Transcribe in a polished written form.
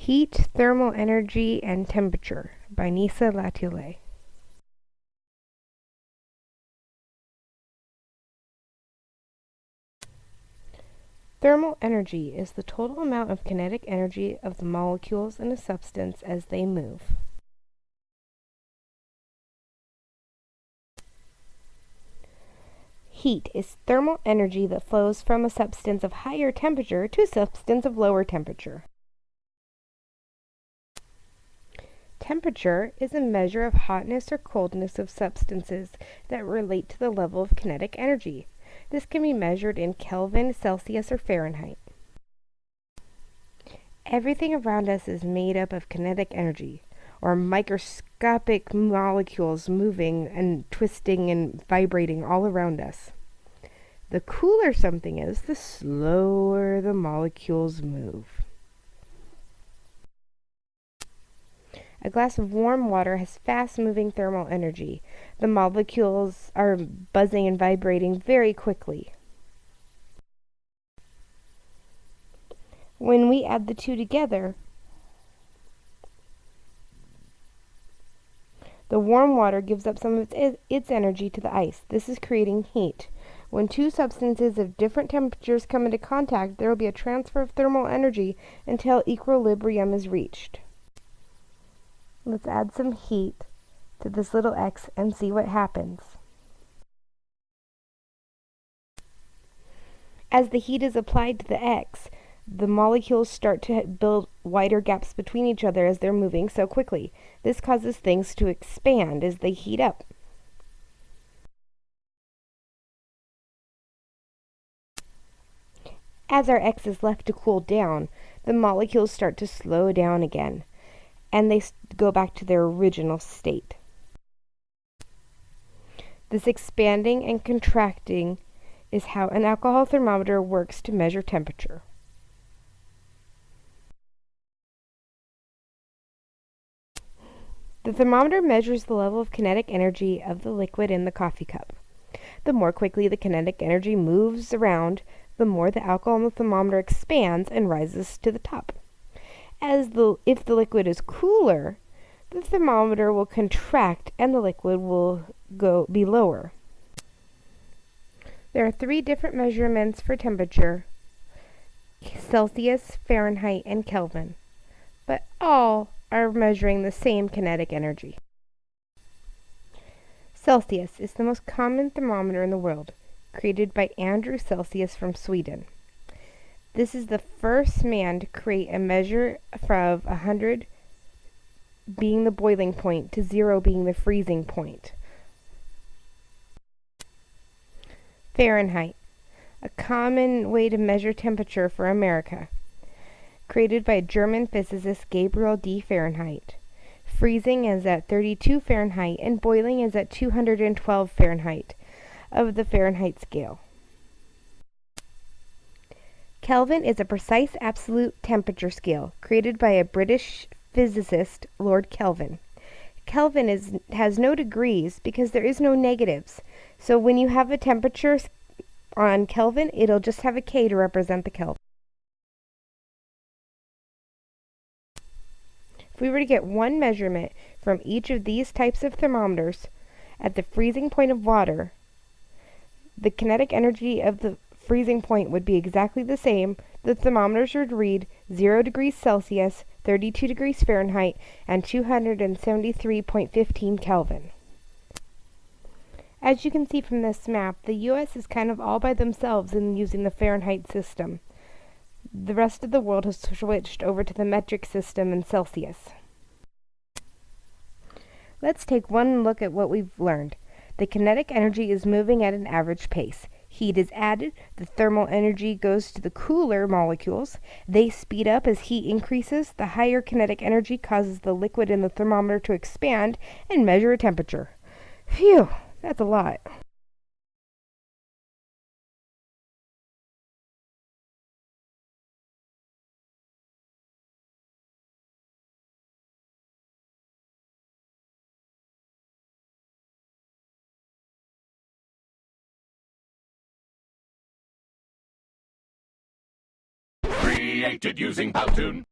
Heat, Thermal Energy, and Temperature by Nisa Latoulet. Thermal energy is the total amount of kinetic energy of the molecules in a substance as they move. Heat is thermal energy that flows from a substance of higher temperature to a substance of lower temperature. Temperature is a measure of hotness or coldness of substances that relate to the level of kinetic energy. This can be measured in Kelvin, Celsius, or Fahrenheit. Everything around us is made up of kinetic energy, or microscopic molecules moving and twisting and vibrating all around us. The cooler something is, the slower the molecules move. A glass of warm water has fast-moving thermal energy. The molecules are buzzing and vibrating very quickly. When we add the two together, the warm water gives up some of its energy to the ice. This is creating heat. When two substances of different temperatures come into contact, there will be a transfer of thermal energy until equilibrium is reached. Let's add some heat to this little x and see what happens. As the heat is applied to the x, the molecules start to build wider gaps between each other as they're moving so quickly. This causes things to expand as they heat up. As our x is left to cool down, the molecules start to slow down again, and they go back to their original state. This expanding and contracting is how an alcohol thermometer works to measure temperature. The thermometer measures the level of kinetic energy of the liquid in the coffee cup. The more quickly the kinetic energy moves around, the more the alcohol in the thermometer expands and rises to the top. If the liquid is cooler, the thermometer will contract and the liquid will be lower. There are three different measurements for temperature: Celsius, Fahrenheit, and Kelvin, but all are measuring the same kinetic energy. Celsius is the most common thermometer in the world, created by Andrew Celsius from Sweden. This is the first man to create a measure of 100 being the boiling point to 0 being the freezing point. Fahrenheit, a common way to measure temperature for America, created by German physicist Gabriel D. Fahrenheit. Freezing is at 32 Fahrenheit and boiling is at 212 Fahrenheit of the Fahrenheit scale. Kelvin is a precise absolute temperature scale created by a British physicist, Lord Kelvin. Kelvin has no degrees because there is no negatives. So when you have a temperature on Kelvin, it'll just have a K to represent the Kelvin. If we were to get one measurement from each of these types of thermometers at the freezing point of water, the kinetic energy of the freezing point would be exactly the same. The thermometers would read 0 degrees Celsius, 32 degrees Fahrenheit, and 273.15 Kelvin. As you can see from this map, the U.S. is kind of all by themselves in using the Fahrenheit system. The rest of the world has switched over to the metric system in Celsius. Let's take one look at what we've learned. The kinetic energy is moving at an average pace. Heat is added, the thermal energy goes to the cooler molecules. They speed up as heat increases. The higher kinetic energy causes the liquid in the thermometer to expand and measure a temperature. Phew, that's a lot. Created using Powtoon.